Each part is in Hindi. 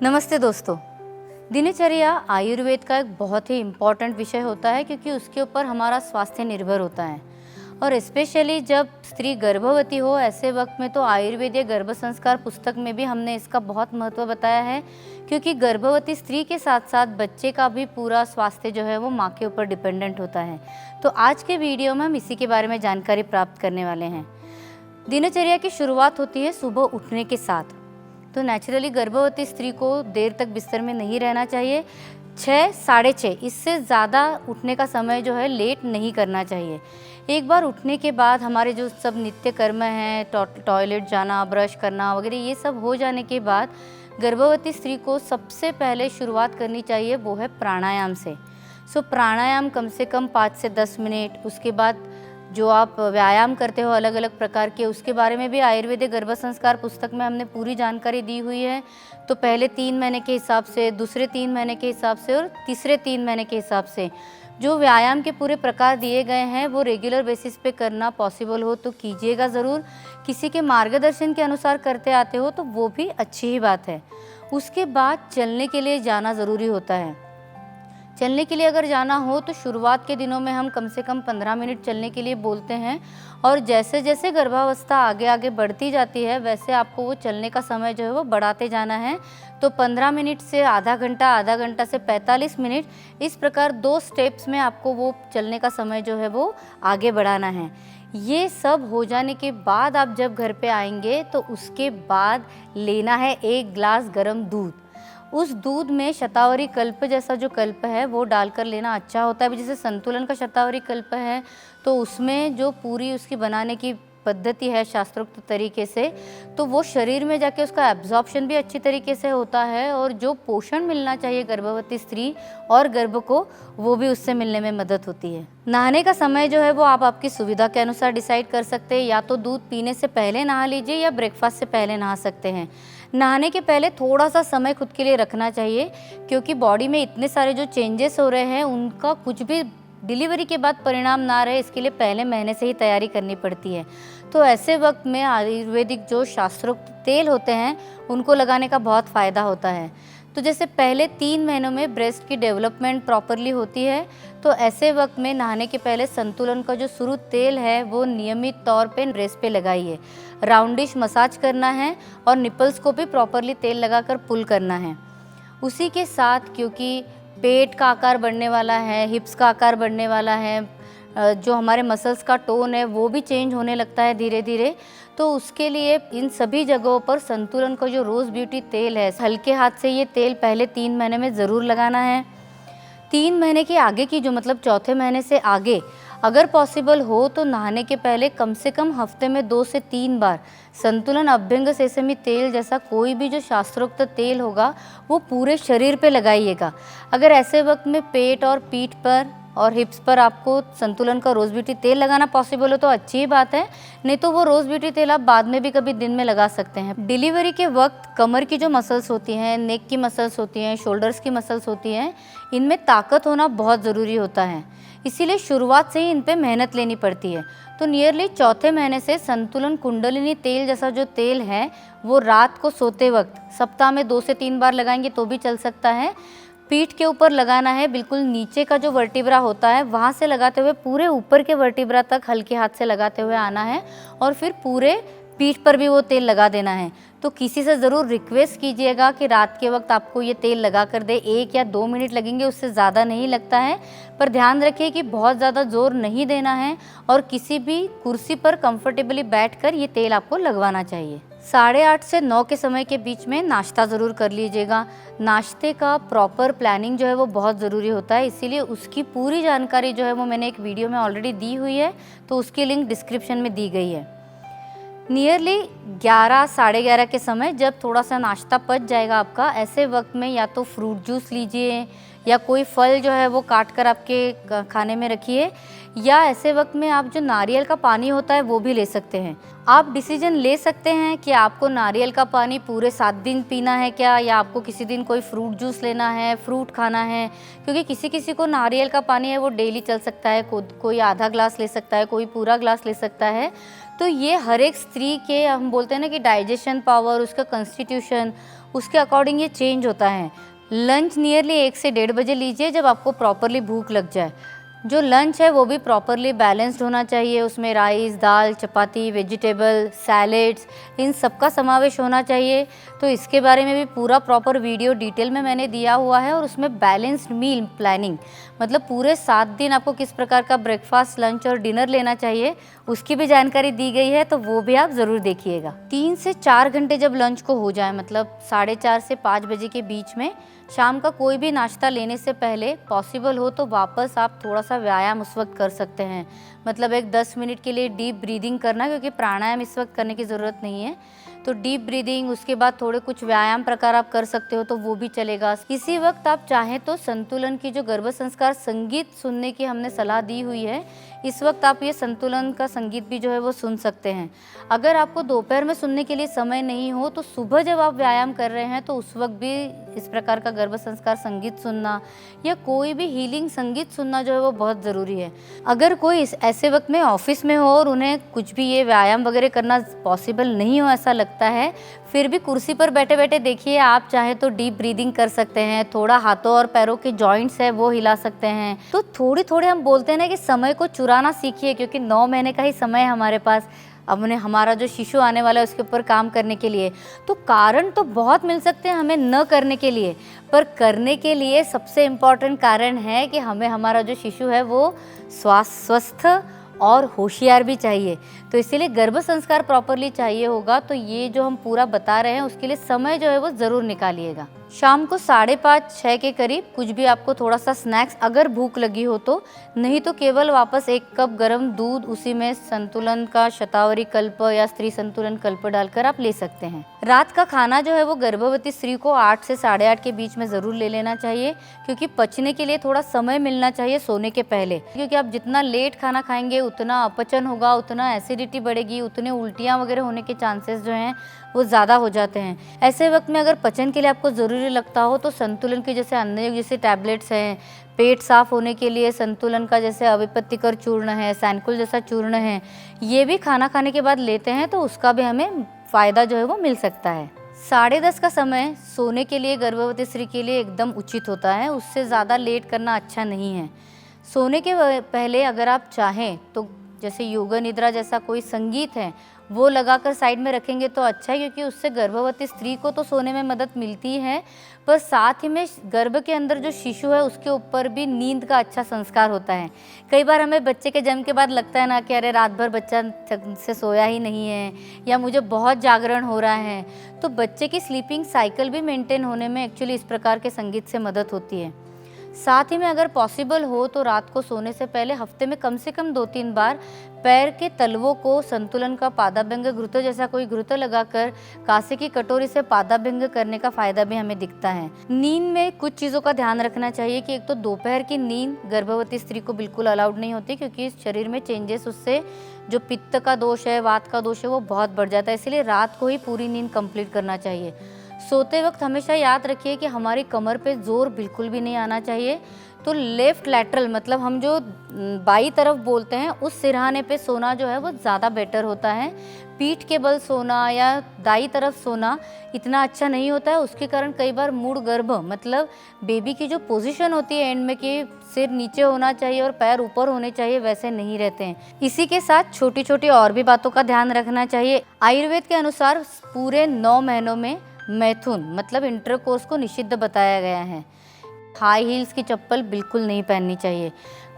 नमस्ते दोस्तों। दिनचर्या आयुर्वेद का एक बहुत ही इम्पॉर्टेंट विषय होता है क्योंकि उसके ऊपर हमारा स्वास्थ्य निर्भर होता है और स्पेशली जब स्त्री गर्भवती हो ऐसे वक्त में तो आयुर्वेदीय गर्भ संस्कार पुस्तक में भी हमने इसका बहुत महत्व बताया है क्योंकि गर्भवती स्त्री के साथ साथ बच्चे का भी पूरा स्वास्थ्य जो है वो माँ के ऊपर डिपेंडेंट होता है। तो आज के वीडियो में हम इसी के बारे में जानकारी प्राप्त करने वाले हैं। दिनचर्या की शुरुआत होती है सुबह उठने के साथ। तो नेचुरली गर्भवती स्त्री को देर तक बिस्तर में नहीं रहना चाहिए। 6 साढ़े 6 इससे ज़्यादा उठने का समय जो है लेट नहीं करना चाहिए। एक बार उठने के बाद हमारे जो सब नित्य कर्म हैं, टॉयलेट जाना, ब्रश करना वगैरह ये सब हो जाने के बाद गर्भवती स्त्री को सबसे पहले शुरुआत करनी चाहिए वो है प्राणायाम से। प्राणायाम कम से कम 5 से 10 मिनट। उसके बाद जो आप व्यायाम करते हो अलग अलग प्रकार के, उसके बारे में भी आयुर्वेदिक गर्भ संस्कार पुस्तक में हमने पूरी जानकारी दी हुई है। तो पहले 3 महीने के हिसाब से, दूसरे 3 महीने के हिसाब से और तीसरे 3 महीने के हिसाब से जो व्यायाम के पूरे प्रकार दिए गए हैं वो रेगुलर बेसिस पे करना पॉसिबल हो तो कीजिएगा ज़रूर। किसी के मार्गदर्शन के अनुसार करते आते हो तो वो भी अच्छी ही बात है। उसके बाद चलने के लिए जाना ज़रूरी होता है। चलने के लिए अगर जाना हो तो शुरुआत के दिनों में हम कम से कम 15 मिनट चलने के लिए बोलते हैं और जैसे जैसे गर्भावस्था आगे आगे बढ़ती जाती है वैसे आपको वो चलने का समय जो है वो बढ़ाते जाना है। तो 15 मिनट से आधा घंटा से 45 मिनट, इस प्रकार 2 स्टेप्स में आपको वो चलने का समय जो है वो आगे बढ़ाना है। ये सब हो जाने के बाद आप जब घर पे आएंगे तो उसके बाद लेना है 1 ग्लास गर्म दूध। उस दूध में शतावरी कल्प जैसा जो कल्प है वो डालकर लेना अच्छा होता है। जैसे संतुलन का शतावरी कल्प है तो उसमें जो पूरी उसकी बनाने की पद्धति है शास्त्रोक्त तरीके से, तो वो शरीर में जाके उसका एब्जॉर्प्शन भी अच्छी तरीके से होता है और जो पोषण मिलना चाहिए गर्भवती स्त्री और गर्भ को वो भी उससे मिलने में मदद होती है। नहाने का समय जो है वो आप आपकी सुविधा के अनुसार डिसाइड कर सकते हैं। या तो दूध पीने से पहले नहा लीजिए या ब्रेकफास्ट से पहले नहा सकते हैं। नहाने के पहले थोड़ा सा समय खुद के लिए रखना चाहिए क्योंकि बॉडी में इतने सारे जो चेंजेस हो रहे हैं उनका कुछ भी डिलीवरी के बाद परिणाम ना रहे इसके लिए पहले महीने से ही तैयारी करनी पड़ती है। तो ऐसे वक्त में आयुर्वेदिक जो शास्त्रोक्त तेल होते हैं उनको लगाने का बहुत फ़ायदा होता है। तो जैसे पहले 3 महीनों में ब्रेस्ट की डेवलपमेंट प्रॉपरली होती है तो ऐसे वक्त में नहाने के पहले संतुलन का जो शुरू तेल है वो नियमित तौर पे ब्रेस्ट पे लगाइए। राउंडिश मसाज करना है और निपल्स को भी प्रॉपरली तेल लगाकर पुल करना है। उसी के साथ क्योंकि पेट का आकार बढ़ने वाला है, हिप्स का आकार बढ़ने वाला है, जो हमारे मसल्स का टोन है वो भी चेंज होने लगता है धीरे धीरे, तो उसके लिए इन सभी जगहों पर संतुलन का जो रोज़ ब्यूटी तेल है हल्के हाथ से ये तेल पहले 3 महीने में ज़रूर लगाना है। 3 महीने के आगे की जो मतलब चौथे महीने से आगे अगर पॉसिबल हो तो नहाने के पहले कम से कम हफ्ते में 2 से 3 बार संतुलन अभ्यंग सेसमी तेल जैसा कोई भी जो शास्त्रोक्त तेल होगा वो पूरे शरीर पे लगाइएगा। अगर ऐसे वक्त में पेट और पीठ पर और हिप्स पर आपको संतुलन का रोज़ ब्यूटी तेल लगाना पॉसिबल हो तो अच्छी ही बात है, नहीं तो वो रोज़ ब्यूटी तेल आप बाद में भी कभी दिन में लगा सकते हैं। डिलीवरी के वक्त कमर की जो मसल्स होती हैं, नेक की मसल्स होती हैं, शोल्डर्स की मसल्स होती हैं, इनमें ताकत होना बहुत ज़रूरी होता है, इसीलिए शुरुआत से ही इन पे मेहनत लेनी पड़ती है। तो नियरली चौथे महीने से संतुलन कुंडलिनी तेल जैसा जो तेल है वो रात को सोते वक्त सप्ताह में 2 से 3 बार लगाएंगे तो भी चल सकता है। पीठ के ऊपर लगाना है, बिल्कुल नीचे का जो वर्टिब्रा होता है वहाँ से लगाते हुए पूरे ऊपर के वर्टिब्रा तक हल्के हाथ से लगाते हुए आना है और फिर पूरे पीठ पर भी वो तेल लगा देना है। तो किसी से ज़रूर रिक्वेस्ट कीजिएगा कि रात के वक्त आपको ये तेल लगा कर दे। 1 या 2 मिनट लगेंगे, उससे ज़्यादा नहीं लगता है, पर ध्यान रखिए कि बहुत ज़्यादा ज़ोर नहीं देना है और किसी भी कुर्सी पर कंफर्टेबली बैठकर ये तेल आपको लगवाना चाहिए। 8:30 से 9 के समय के बीच में नाश्ता ज़रूर कर लीजिएगा। नाश्ते का प्रॉपर प्लानिंग जो है वो बहुत ज़रूरी होता है, इसीलिए उसकी पूरी जानकारी जो है वो मैंने एक वीडियो में ऑलरेडी दी हुई है, तो उसकी लिंक डिस्क्रिप्शन में दी गई है। नियरली 11 साढ़े 11 के समय जब थोड़ा सा नाश्ता पच जाएगा आपका, ऐसे वक्त में या तो फ्रूट जूस लीजिए या कोई फल जो है वो काट कर आपके खाने में रखिए, या ऐसे वक्त में आप जो नारियल का पानी होता है वो भी ले सकते हैं। आप डिसीजन ले सकते हैं कि आपको नारियल का पानी पूरे 7 दिन पीना है क्या, या आपको किसी दिन कोई फ्रूट जूस लेना है, फ्रूट खाना है, क्योंकि किसी किसी को नारियल का पानी है वो डेली चल सकता है, कोई आधा ग्लास ले सकता है, कोई पूरा ग्लास ले सकता है। तो ये हर एक स्त्री के, हम बोलते हैं ना कि डाइजेशन पावर, उसका कॉन्स्टिट्यूशन, उसके अकॉर्डिंग ये चेंज होता है। लंच नियरली 1 से 1:30 बजे लीजिए, जब आपको प्रॉपरली भूख लग जाए। जो लंच है वो भी प्रॉपरली बैलेंस्ड होना चाहिए, उसमें राइस, दाल, चपाती, वेजिटेबल, सैलेड्स, इन सब का समावेश होना चाहिए। तो इसके बारे में भी पूरा प्रॉपर वीडियो डिटेल में मैंने दिया हुआ है, और उसमें बैलेंस्ड मील प्लानिंग, मतलब पूरे 7 दिन आपको किस प्रकार का ब्रेकफास्ट, लंच और डिनर लेना चाहिए, उसकी भी जानकारी दी गई है, तो वो भी आप ज़रूर देखिएगा। 3 से 4 घंटे जब लंच को हो जाए, मतलब 4:30 से 5 बजे के बीच में, शाम का कोई भी नाश्ता लेने से पहले पॉसिबल हो तो वापस आप थोड़ा सा व्यायाम उस वक्त कर सकते हैं। मतलब एक 10 मिनट के लिए डीप ब्रीदिंग करना, क्योंकि प्राणायाम इस वक्त करने की ज़रूरत नहीं है। तो डीप ब्रीदिंग, उसके बाद थोड़े कुछ व्यायाम प्रकार आप कर सकते हो तो वो भी चलेगा। इसी वक्त आप चाहें तो संतुलन की जो गर्भ संस्कार संगीत सुनने की हमने सलाह दी हुई है, इस वक्त आप ये संतुलन का संगीत भी जो है वो सुन सकते हैं। अगर आपको दोपहर में सुनने के लिए समय नहीं हो तो सुबह जब आप व्यायाम कर रहे हैं तो उस वक्त भी इस प्रकार का गर्भ संस्कार संगीत सुनना या कोई भी हीलिंग संगीत सुनना जो है वो बहुत ज़रूरी है। अगर कोई ऐसे वक्त में ऑफिस में हो और उन्हें कुछ भी ये व्यायाम वगैरह करना पॉसिबल नहीं हो ऐसा लगता है, फिर भी कुर्सी पर बैठे बैठे देखिए, आप चाहे तो डीप ब्रीदिंग कर सकते हैं, थोड़ा हाथों और पैरों के जॉइंट्स है वो हिला सकते हैं। तो थोड़ी थोड़ी हम बोलते हैं ना कि समय को चुराना सीखिए, क्योंकि 9 महीने का ही समय है हमारे पास। अब उन्हें हमारा जो शिशु आने वाला है उसके ऊपर काम करने के लिए, तो कारण तो बहुत मिल सकते हैं हमें न करने के लिए, पर करने के लिए सबसे इम्पॉर्टेंट कारण है कि हमें हमारा जो शिशु है वो स्वस्थ और होशियार भी चाहिए। तो इसीलिए गर्भ संस्कार प्रॉपरली चाहिए होगा, तो ये जो हम पूरा बता रहे हैं उसके लिए समय जो है वो ज़रूर निकालिएगा। शाम को 5:30-6 के करीब कुछ भी आपको थोड़ा सा स्नैक्स, अगर भूख लगी हो तो, नहीं तो केवल वापस 1 कप गर्म दूध, उसी में संतुलन का शतावरी कल्प या स्त्री संतुलन कल्प डालकर आप ले सकते हैं। रात का खाना जो है वो गर्भवती स्त्री को 8 से 8:30 के बीच में ज़रूर ले लेना चाहिए, क्योंकि पचने के लिए थोड़ा समय मिलना चाहिए सोने के पहले। क्योंकि आप जितना लेट खाना खाएंगे उतना अपचन होगा, उतना एसिडिटी बढ़ेगी, उतने उल्टियाँ वगैरह होने के चांसेस जो हैं वो ज़्यादा हो जाते हैं। ऐसे वक्त में अगर पचन के लिए आपको ज़रूरी लगता हो तो संतुलन के जैसे अन्य जैसे टैबलेट्स हैं, पेट साफ होने के लिए संतुलन का जैसे अविपत्तिकर चूर्ण है, सैनकुल जैसा चूर्ण है, ये भी खाना खाने के बाद लेते हैं तो उसका भी हमें फ़ायदा जो है वो मिल सकता है। 10:30 का समय सोने के लिए गर्भवती स्त्री के लिए एकदम उचित होता है, उससे ज़्यादा लेट करना अच्छा नहीं है। सोने के पहले अगर आप चाहें तो जैसे योगा निद्रा जैसा कोई संगीत है वो लगाकर साइड में रखेंगे तो अच्छा है, क्योंकि उससे गर्भवती स्त्री को तो सोने में मदद मिलती है, पर साथ ही में गर्भ के अंदर जो शिशु है उसके ऊपर भी नींद का अच्छा संस्कार होता है। कई बार हमें बच्चे के जन्म के बाद लगता है ना कि अरे रात भर बच्चा से सोया ही नहीं है या मुझे बहुत जागरण हो रहा है, तो बच्चे की स्लीपिंग साइकिल भी मेंटेन होने में एक्चुअली इस प्रकार के संगीत से मदद होती है। साथ ही में अगर पॉसिबल हो तो रात को सोने से पहले हफ्ते में कम से कम 2-3 बार पैर के तलवों को संतुलन का पादाभ्यंग घृत जैसा कोई घृत लगाकर कांसे की कटोरी से पादाभ्यंग करने का फायदा भी हमें दिखता है। नींद में कुछ चीज़ों का ध्यान रखना चाहिए कि एक तो दोपहर की नींद गर्भवती स्त्री को बिल्कुल अलाउड नहीं होती, क्योंकि शरीर में चेंजेस, उससे जो पित्त का दोष है, वात का दोष है वो बहुत बढ़ जाता है, इसलिए रात को ही पूरी नींद कंप्लीट करना चाहिए। सोते वक्त हमेशा याद रखिए कि हमारी कमर पे जोर बिल्कुल भी नहीं आना चाहिए। तो लेफ्ट लैटरल, मतलब हम जो बाई तरफ बोलते हैं उस सिरहाने पे सोना जो है वो ज़्यादा बेटर होता है। पीठ के बल सोना या दाई तरफ सोना इतना अच्छा नहीं होता है, उसके कारण कई बार मूढ़ गर्भ, मतलब बेबी की जो पोजीशन होती है एंड में कि सिर नीचे होना चाहिए और पैर ऊपर होने चाहिए, वैसे नहीं रहते हैं। इसी के साथ छोटी छोटी और भी बातों का ध्यान रखना चाहिए। आयुर्वेद के अनुसार पूरे 9 महीनों में मैथुन मतलब इंटरकोर्स को निषिद्ध बताया गया है। हाई हील्स की चप्पल बिल्कुल नहीं पहननी चाहिए।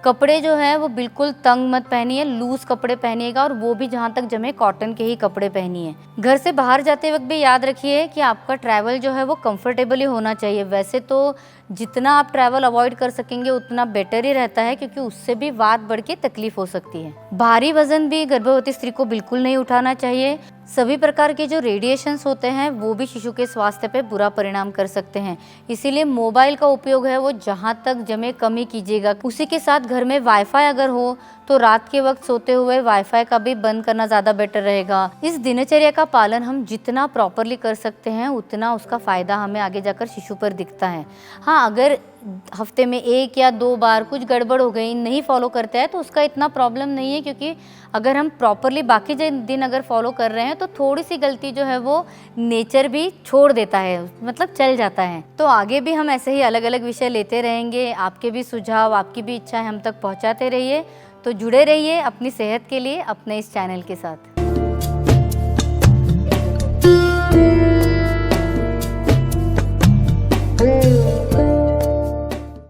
कपड़े जो है वो बिल्कुल तंग मत पहनिए, लूज कपड़े पहनिएगा, और वो भी जहाँ तक जमे कॉटन के ही कपड़े पहनिए। घर से बाहर जाते वक्त भी याद रखिए कि आपका ट्रैवल जो है वो कंफर्टेबल ही होना चाहिए। वैसे तो जितना आप ट्रैवल अवॉइड कर सकेंगे उतना बेटर ही रहता है, क्योंकि उससे भी वात बढ़ के तकलीफ हो सकती है। भारी वजन भी गर्भवती स्त्री को बिल्कुल नहीं उठाना चाहिए। सभी प्रकार के जो रेडिएशंस होते हैं वो भी शिशु के स्वास्थ्य पे बुरा परिणाम कर सकते हैं, इसीलिए मोबाइल का उपयोग है वो जहाँ तक जमे कम ही कीजिएगा। उसी के साथ घर में वाईफाई अगर हो तो रात के वक्त सोते हुए वाईफाई का भी बंद करना ज़्यादा बेटर रहेगा। इस दिनचर्या का पालन हम जितना प्रॉपरली कर सकते हैं उतना उसका फ़ायदा हमें आगे जाकर शिशु पर दिखता है। हाँ, हाँ, अगर हफ्ते में 1 या 2 बार कुछ गड़बड़ हो गई, नहीं फॉलो करते हैं तो उसका इतना प्रॉब्लम नहीं है, क्योंकि अगर हम प्रॉपरली बाकी दिन अगर फॉलो कर रहे हैं तो थोड़ी सी गलती जो है वो नेचर भी छोड़ देता है, मतलब चल जाता है। तो आगे भी हम ऐसे ही अलग अलग विषय लेते रहेंगे। आपके भी सुझाव, आपकी भी इच्छाएं हम तक पहुंचाते रहिए। तो जुड़े रहिए अपनी सेहत के लिए अपने इस चैनल के साथ।